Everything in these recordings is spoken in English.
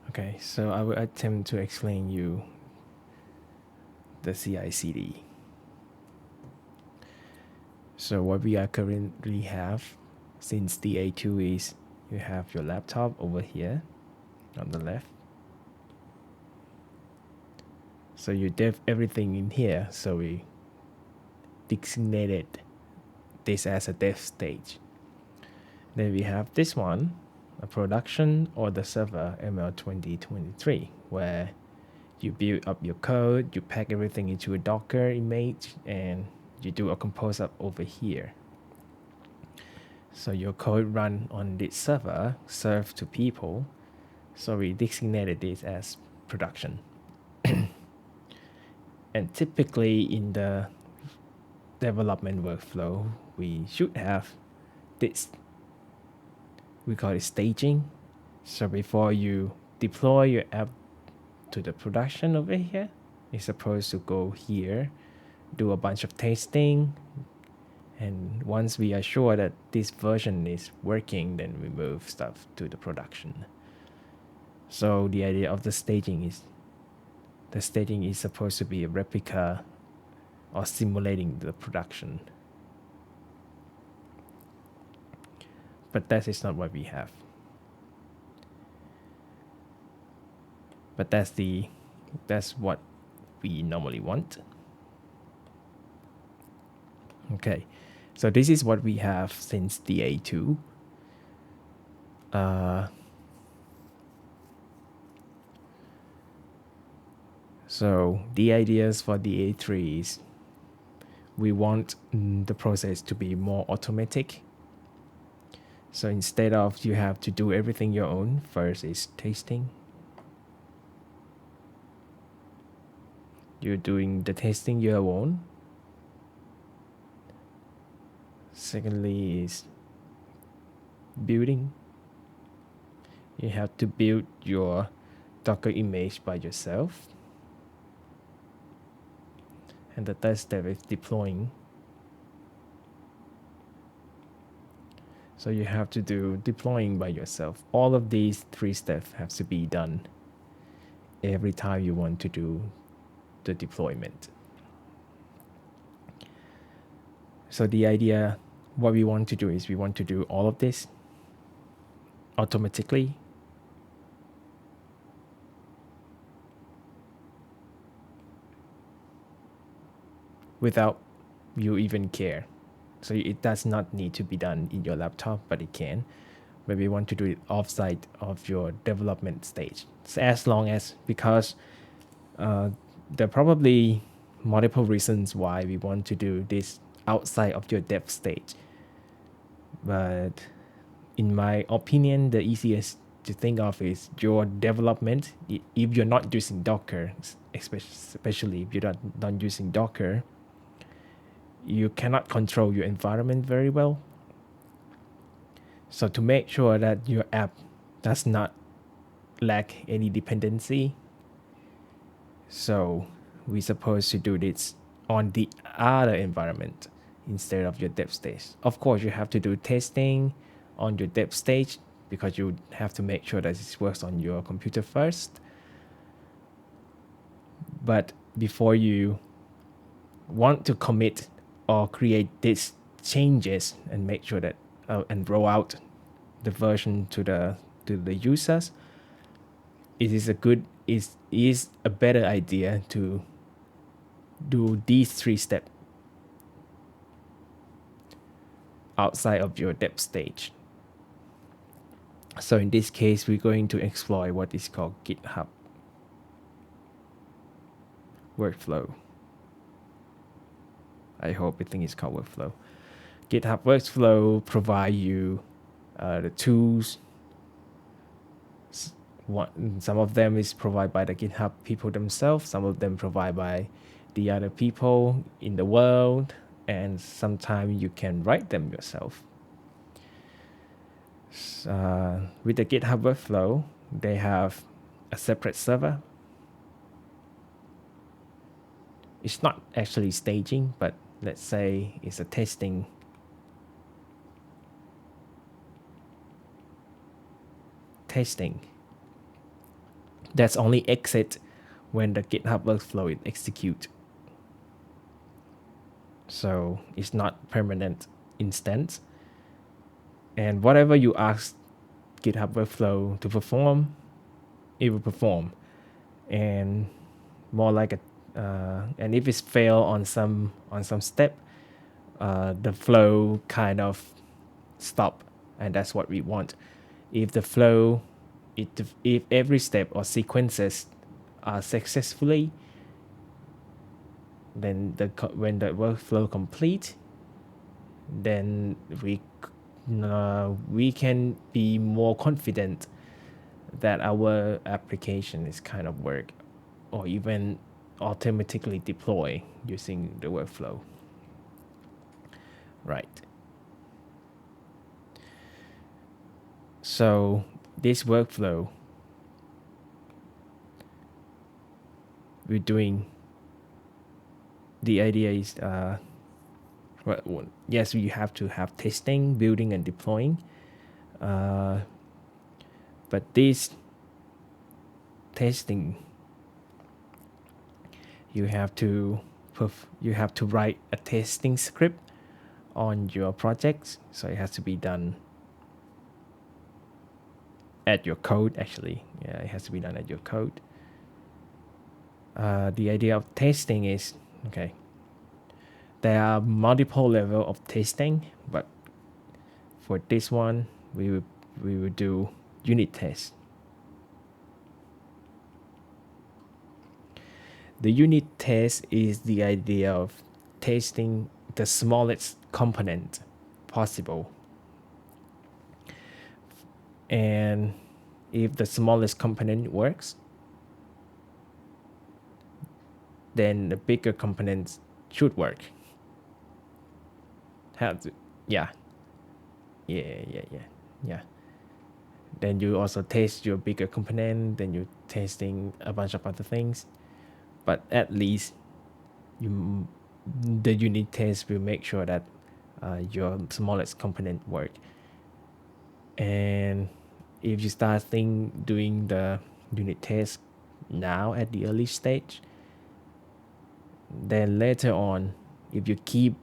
Okay, so I will attempt to explain you the CICD. So what we are currently have since the A2 is you have your laptop over here on the left. So you dev everything in here. So we designated this as a dev stage. Then we have this one, a production or the server ML 2023, where you build up your code, you pack everything into a Docker image, and you do a compose up over here. So your code run on this server, serve to people. So we designated this as production. And typically in the development workflow, we should have this, we call it staging. So before you deploy your app to the production over here, it's supposed to go here, do a bunch of testing, and once we are sure that this version is working, then we move stuff to the production. So the idea of the staging is supposed to be a replica or simulating the production. But that is not what we have. But that's what we normally want. Okay, so this is what we have since the A2. So the ideas for the A3 is we want the process to be more automatic. So instead of you have to do everything your own, first is testing. You're doing the testing your own. Secondly is building. You have to build your Docker image by yourself. And the third step is deploying. So you have to do deploying by yourself. All of these three steps have to be done every time you want to do the deployment. So the idea, what we want to do is we want to do all of this automatically. Without you even care. So it does not need to be done in your laptop, but it can. But we want to do it offsite of your development stage. So as long as, because there are probably multiple reasons why we want to do this outside of your dev stage. But in my opinion, the easiest to think of is your development. If you're not using Docker, especially if you're not using Docker, you cannot control your environment very well. So to make sure that your app does not lack any dependency, so we're supposed to do this on the other environment instead of your dev stage. Of course, you have to do testing on your dev stage because you have to make sure that it works on your computer first. But before you want to commit or create these changes and make sure that and roll out the version to the users, it is a better idea to do these three steps outside of your dev stage. So in this case, we're going to explore what is called GitHub workflow. I hope it is called workflow. GitHub workflow provide you the tools. Some of them is provided by the GitHub people themselves. Some of them provided by the other people in the world, and sometimes you can write them yourself. With the GitHub workflow, they have a separate server. It's not actually staging, but let's say it's a testing. That's only exit when the GitHub workflow is execute. So it's not permanent instance. And whatever you ask GitHub workflow to perform, it will perform. And more like and if it's fail on some step, the flow kind of stop, and that's what we want. If the flow, if every step or sequences are successfully, then when the workflow complete, then we can be more confident that our application is kind of work, or even automatically deploy using the workflow. Right. So this workflow we're doing, the idea is well, yes, you have to have testing, building, and deploying. But this testing, you have to write a testing script on your projects. So it has to be done at your code. Actually, yeah, it has to be done at your code. The idea of testing is, okay, there are multiple level of testing, but for this one, we will do unit test. The unit test is the idea of testing the smallest component possible. And if the smallest component works, then the bigger components should work. Yeah. Then you also test your bigger component, then you're testing a bunch of other things. But at least the unit test will make sure that your smallest component work. And if you start doing the unit test now at the early stage, then later on, if you keep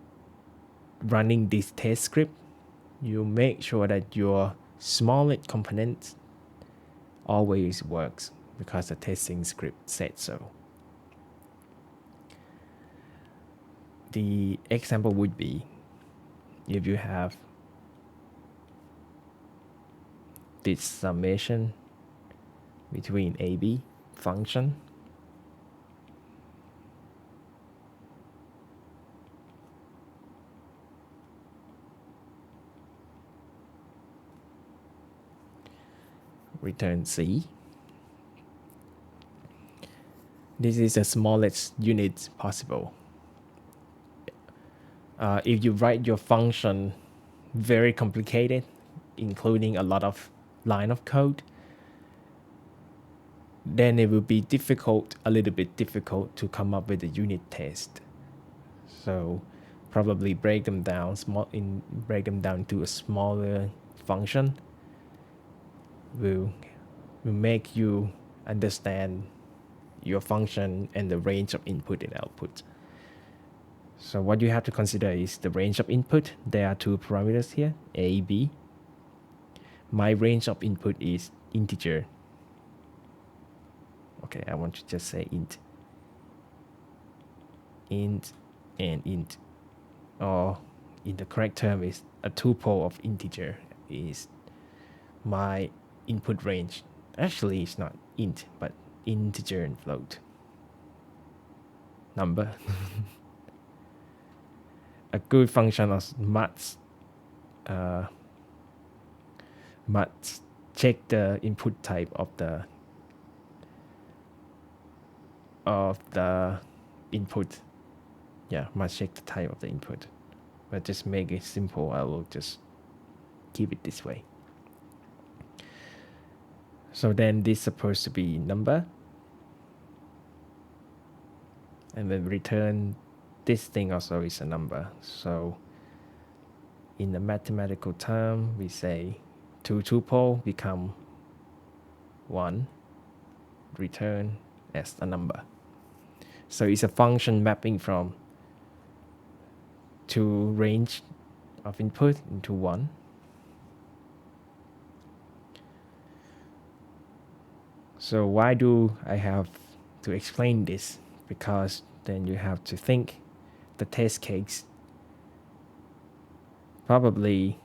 running this test script, you make sure that your smallest component always works because the testing script said so. The example would be if you have this summation between AB function return C. This is the smallest unit possible. If you write your function very complicated, including a lot of line of code, then it will be a little bit difficult to come up with a unit test. So probably break them down to a smaller function will make you understand your function and the range of input and output. So what you have to consider is the range of input. There are two parameters here, A, B. My range of input is integer. Okay, I want to just say int. Int and int. Or in the correct term is a tuple of integer is my input range. Actually, it's not int, but integer and float. Number. A good function must check the input type of the input. Yeah, must check the type of the input. But just make it simple, I will just keep it this way. So then this is supposed to be number. And then return this thing also is a number. So in the mathematical term, we say two tuple become 1. return as a number. So it's a function mapping from two range of input into one. So why do I have to explain this? Because then you have to think the test case. Probably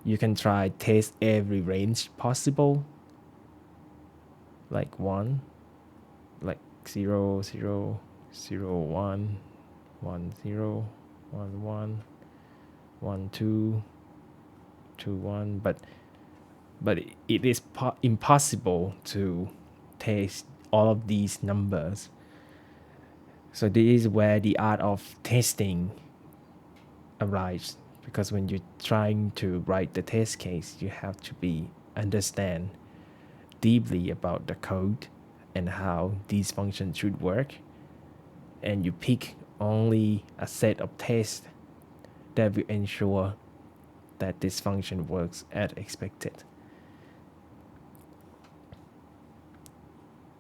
you can try test every range possible, like 1, like 0, 0, 0, 1, 1, 0, 1, 1, 1, 2, 2, 1, but it is impossible to test all of these numbers. So this is where the art of testing arrives, because when you're trying to write the test case, you have to understand deeply about the code and how these functions should work, and you pick only a set of tests that will ensure that this function works as expected.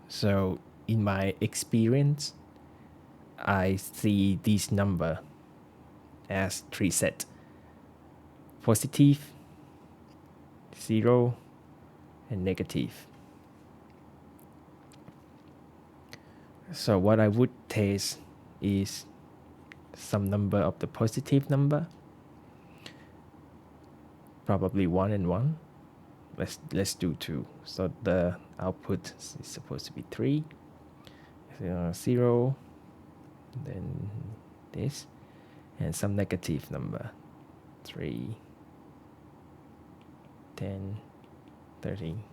So in my experience, I see these number as three sets: positive, 0, and negative. So what I would test is some number of the positive number, probably 1 and 1. Let's do 2. So the output is supposed to be 3, 0, then this, and some negative number, 3, 10, 13.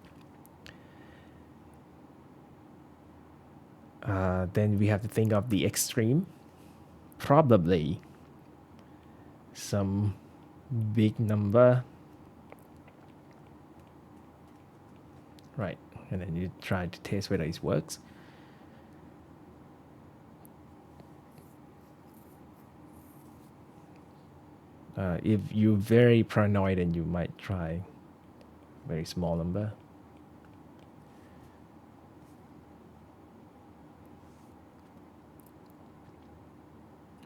Then we have to think of the extreme. Probably some big number, right? And then you try to test whether it works. If you're very paranoid, then you might try very small number.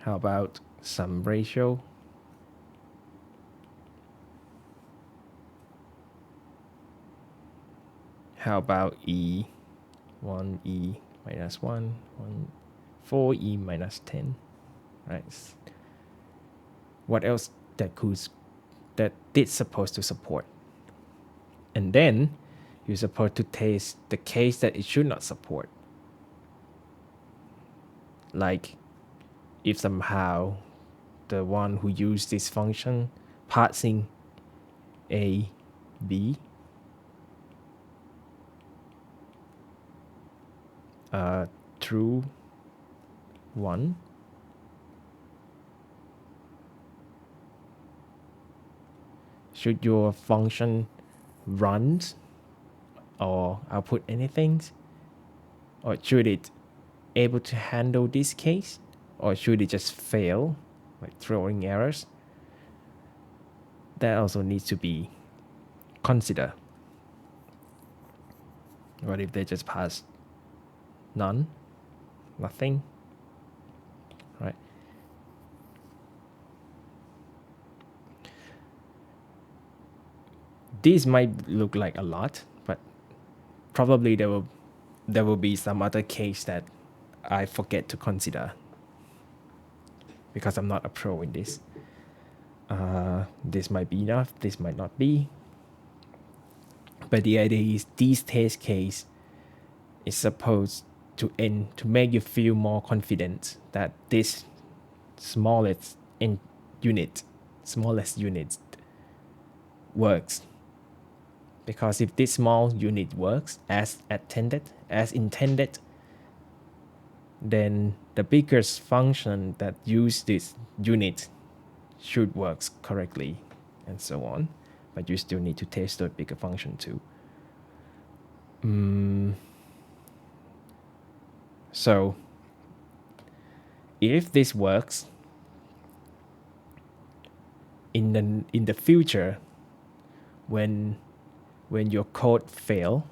How about some ratio? How about E? 1 E minus 1, 4 E minus 10, right? What else that it's supposed to support? And then you're supposed to test the case that it should not support. Like if somehow the one who used this function passing A, B, true 1, should your function run or output anything, or should it able to handle this case, or should it just fail, like throwing errors? That also needs to be considered. What if they just pass none, nothing, right? This might look like a lot, but probably there will be some other case that I forget to consider because I'm not a pro in this. This might be enough, this might not be. But the idea is these test case is supposed to make you feel more confident that this smallest unit works. Because if this small unit works as intended, then the biggest function that use this unit should work correctly, and so on. But you still need to test the bigger function too. So if this works in the future, when your code fail,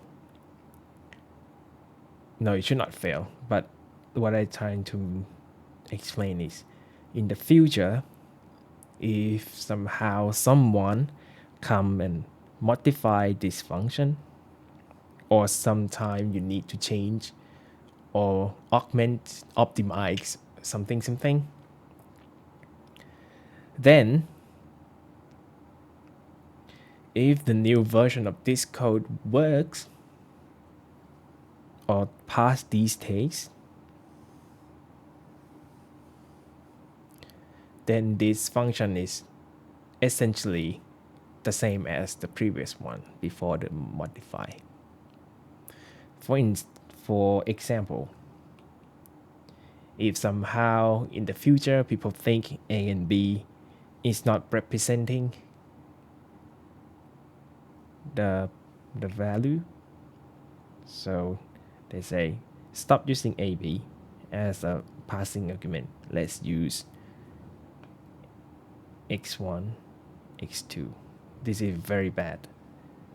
no, it should not fail. But what I'm trying to explain is, in the future, if somehow someone come and modify this function, or sometime you need to change or augment, optimize something, then if the new version of this code works or pass these tests, then this function is essentially the same as the previous one before the modify. For example, if somehow in the future people think A and B is not representing the value, so they say stop using AB as a passing argument. Let's use x1, x2. This is very bad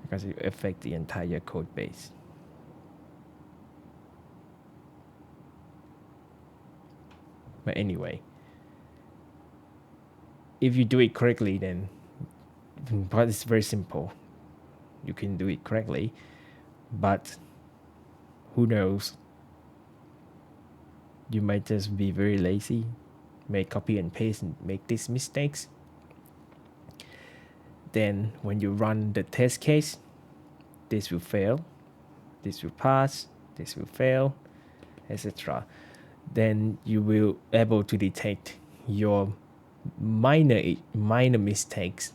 because it affects the entire code base. But anyway, if you do it correctly, then but it's very simple. You can do it correctly, but who knows? You might just be very lazy, may copy and paste and make these mistakes. Then when you run the test case, this will fail, this will pass, this will fail, etc. Then you will able to detect your minor mistakes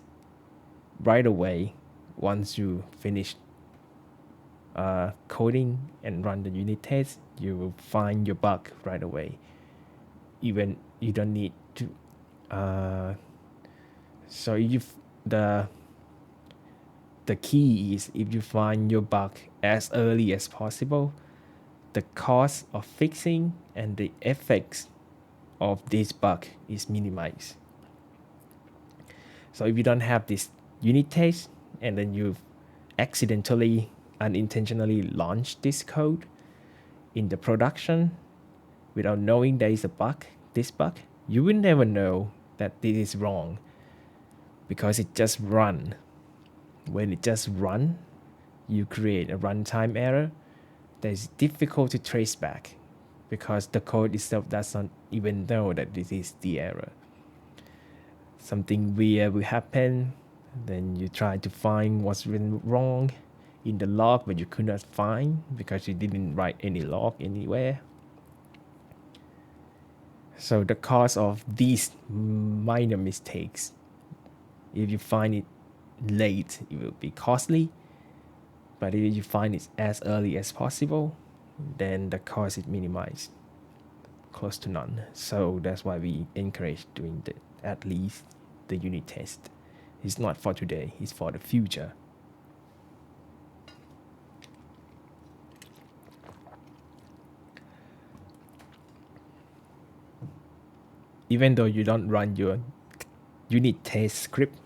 right away once you finish coding and run the unit test. You will find your bug right away. Even you don't need to. So if the key is if you find your bug as early as possible, the cost of fixing and the effects of this bug is minimized. So if you don't have this unit test and then you accidentally, unintentionally launch this code in the production without knowing there is a bug, you will never know that this is wrong because it just run. When it just run, you create a runtime error that is difficult to trace back because the code itself does not even know that this is the error. Something weird will happen, then you try to find what's written wrong in the log, but you could not find because you didn't write any log anywhere. So the cost of these minor mistakes, if you find it late, it will be costly. But if you find it as early as possible, then the cost is minimized, close to none. So that's why we encourage doing at least the unit test. It's not for today, it's for the future. Even though you don't run your unit test script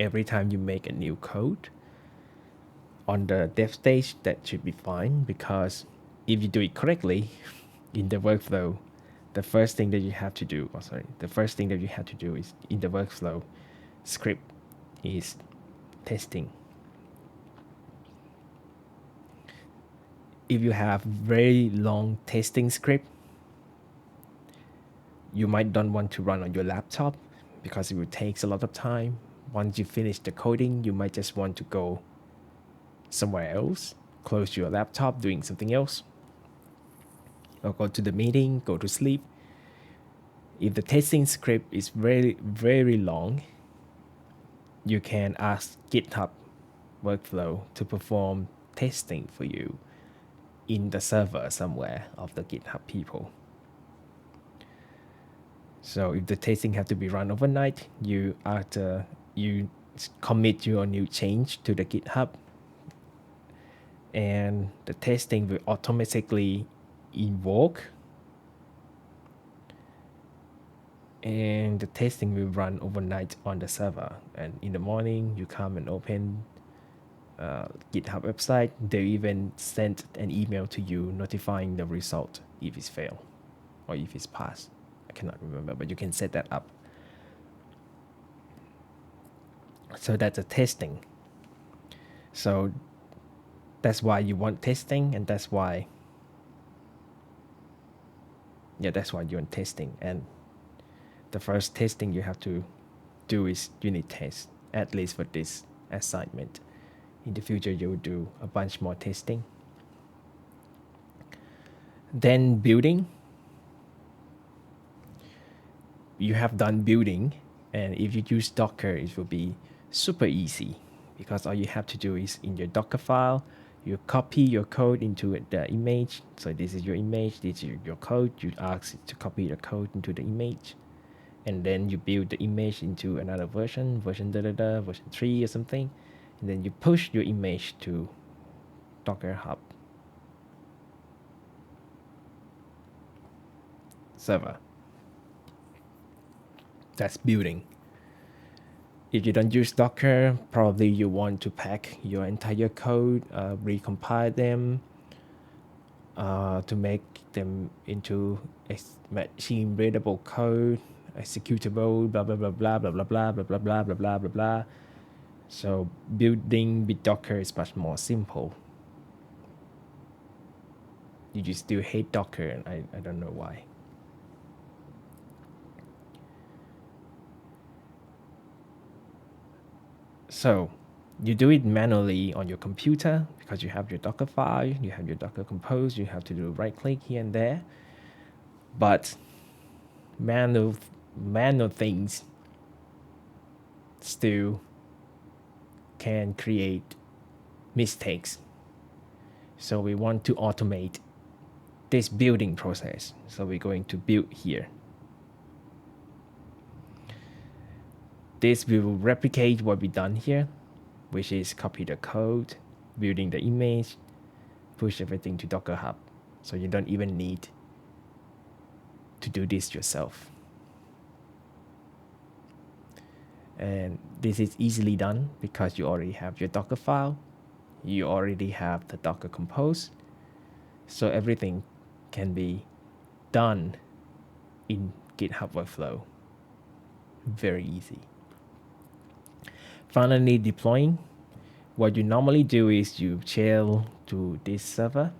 every time you make a new code, on the dev stage, that should be fine because if you do it correctly in the workflow, the first thing that you have to do is in the workflow script is testing. If you have very long testing script, you might don't want to run on your laptop because it will take a lot of time. Once you finish the coding, you might just want to go somewhere else, close your laptop doing something else, or go to the meeting, go to sleep. If the testing script is very, very long, you can ask GitHub workflow to perform testing for you in the server somewhere of the GitHub people. So if the testing have to be run overnight, you commit your new change to the GitHub, and the testing will automatically invoke, and the testing will run overnight on the server. And in the morning, you come and open GitHub website, they even send an email to you notifying the result if it's failed or if it's passed. I cannot remember, but you can set that up. So that's a testing. So that's why you want testing, and that's why you want testing. And the first testing you have to do is unit test, at least for this assignment. In the future, you will do a bunch more testing. Then building. You have done building, and if you use Docker, it will be super easy because all you have to do is in your Docker file, you copy your code into the image. So this is your image, this is your code. You ask it to copy the code into the image, and then you build the image into another version version 3 or something, and then you push your image to Docker Hub server. That's building. If you don't use Docker, probably you want to pack your entire code, recompile them to make them into a machine readable code, executable, blah blah blah blah blah blah blah blah blah blah blah blah blah blah. So building with Docker is much more simple. You just still hate Docker, and I don't know why. So you do it manually on your computer because you have your Docker file, you have your Docker Compose, you have to do right click here and there. But manual things still can create mistakes. So we want to automate this building process. So we're going to build here. This will replicate what we've done here, which is copy the code, building the image, push everything to Docker Hub. So you don't even need to do this yourself. And this is easily done because you already have your Docker file, you already have the Docker Compose, so everything can be done in GitHub workflow. Very easy. Finally, deploying. What you normally do is you shell to this server,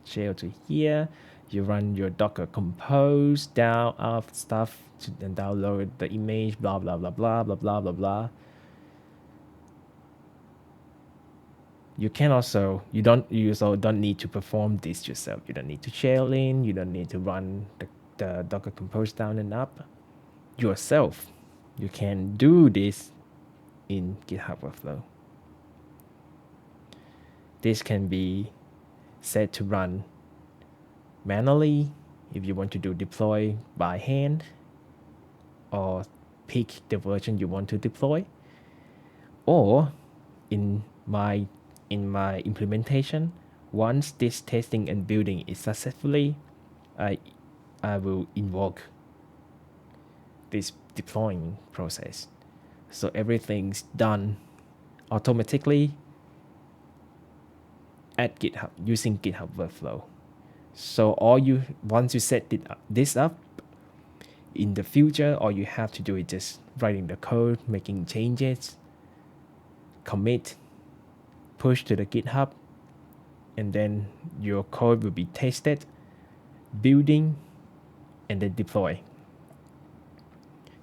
shell to here, you run your Docker Compose down of stuff to then download the image, blah blah blah blah blah blah blah blah. You also don't need to perform this yourself. You don't need to shell in, you don't need to run the Docker Compose down and up yourself. You can do this in GitHub workflow. This can be set to run manually if you want to do deploy by hand, or pick the version you want to deploy. Or in my implementation, once this testing and building is successfully, I will invoke this deploying process. So everything's done automatically at GitHub using GitHub workflow. So once you set this up, in the future, all you have to do is just writing the code, making changes, commit, push to the GitHub, and then your code will be tested, building, and then deploy.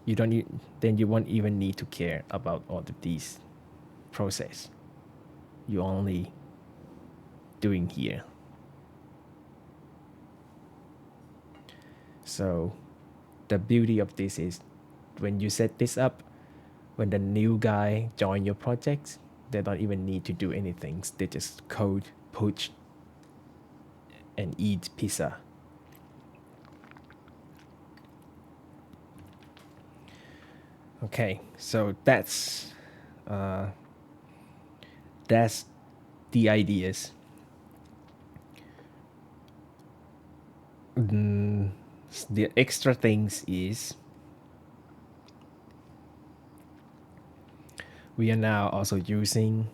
You won't even need to care about all of these process. You're only doing here. So the beauty of this is when you set this up, when the new guy join your project, they don't even need to do anything. They just code, push, and eat pizza. Okay, so that's the ideas. The extra things is we are now also using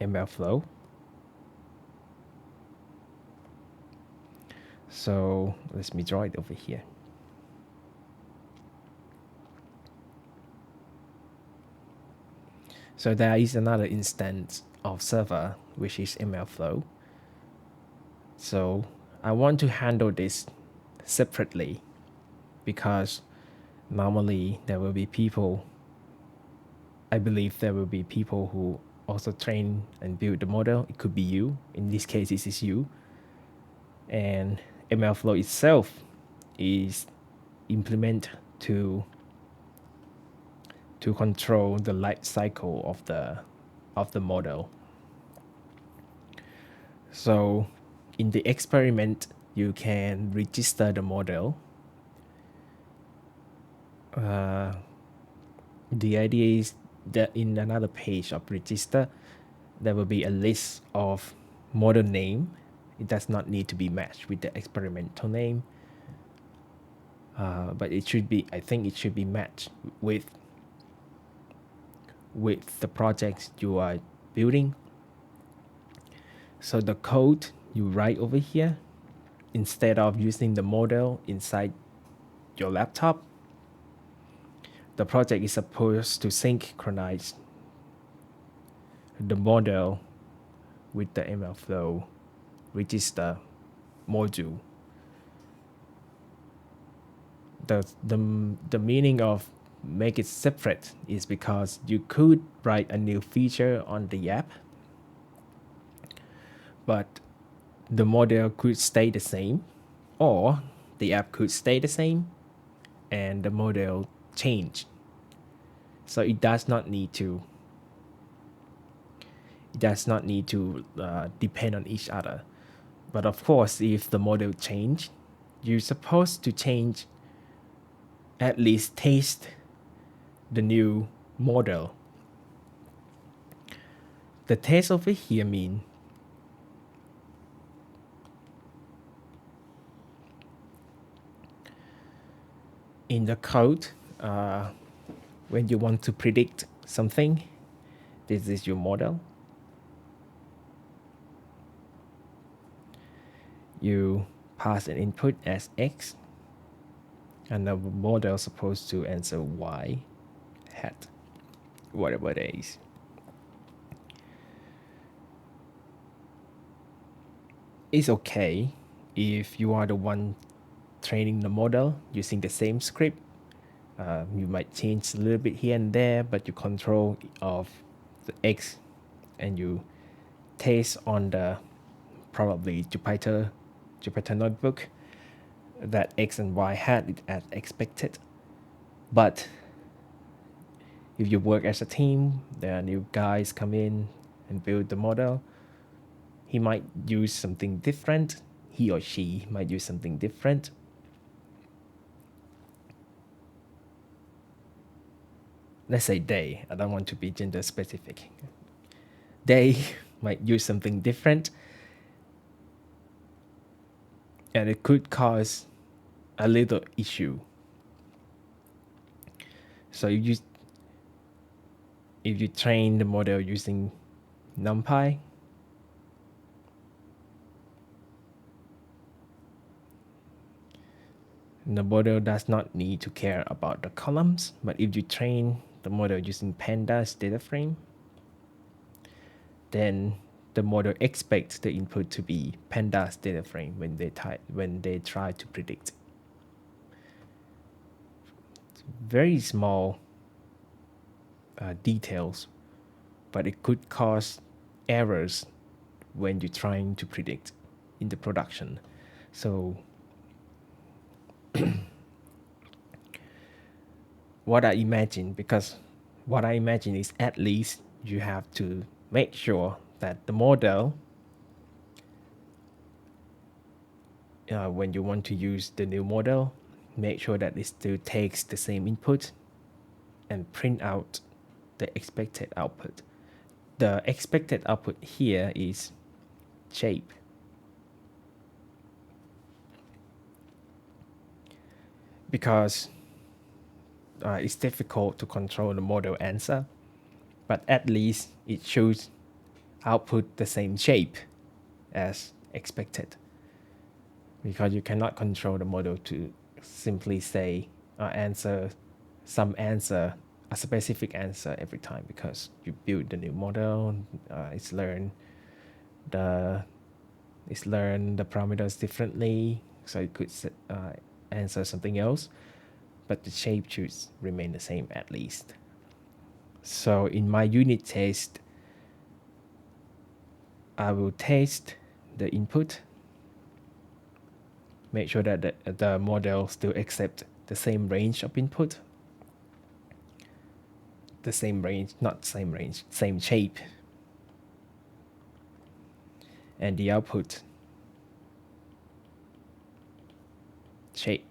ML flow. So let me draw it over here. So there is another instance of server, which is ML flow. So I want to handle this separately because normally there will be people, I believe there will be people who also train and build the model. It could be you. In this case, this is you. And ML flow itself is implemented to control the life cycle of the model. So in the experiment, you can register the model. The idea is that in another page of register, there will be a list of model name. It does not need to be matched with the experimental name, but it should be. I think it should be matched with the projects you are building. So the code you write over here, instead of using the model inside your laptop, the project is supposed to synchronize the model with the ML flow register module. The meaning of make it separate is because you could write a new feature on the app, but the model could stay the same, or the app could stay the same and the model change. So it does not need to depend on each other. But of course, if the model change, you're supposed to change, at least test the new model. The test over here mean in the code, when you want to predict something, this is your model. You pass an input as X, and the model is supposed to answer Y hat, whatever it is. It's okay if you are the one training the model using the same script. You might change a little bit here and there, but you control of the X and you test on the probably Jupyter notebook that X and Y had it as expected. But if you work as a team, there are new guys come in and build the model. He might use something different. He or she might use something different. Let's say they, I don't want to be gender specific. They might use something different, and it could cause a little issue. So if you train the model using NumPy, the model does not need to care about the columns, but if you train the model using pandas data frame, then the model expects the input to be pandas data frame when they try to predict. Very small details, but it could cause errors when you're trying to predict in the production. So what I imagine is at least you have to make sure that the model, when you want to use the new model, make sure that it still takes the same input and print out the expected output. The expected output here is shape. Because it's difficult to control the model answer, but at least it shows output the same shape as expected, because you cannot control the model to simply say answer some answer, a specific answer every time, because you build the new model, it's the learn the parameters differently, so it could answer something else, but the shape should remain the same at least. So in my unit test, I will test the input, make sure that the model still accept the same range of input, the same range, not same range, same shape, and the output shape.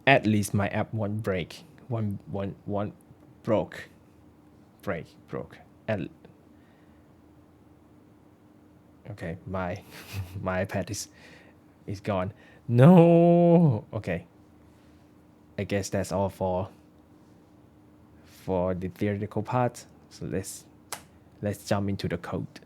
At least my app won't break. One broke. Broke. And okay, my my iPad is gone. No. Okay. I guess that's all for the theoretical part. So let's jump into the code.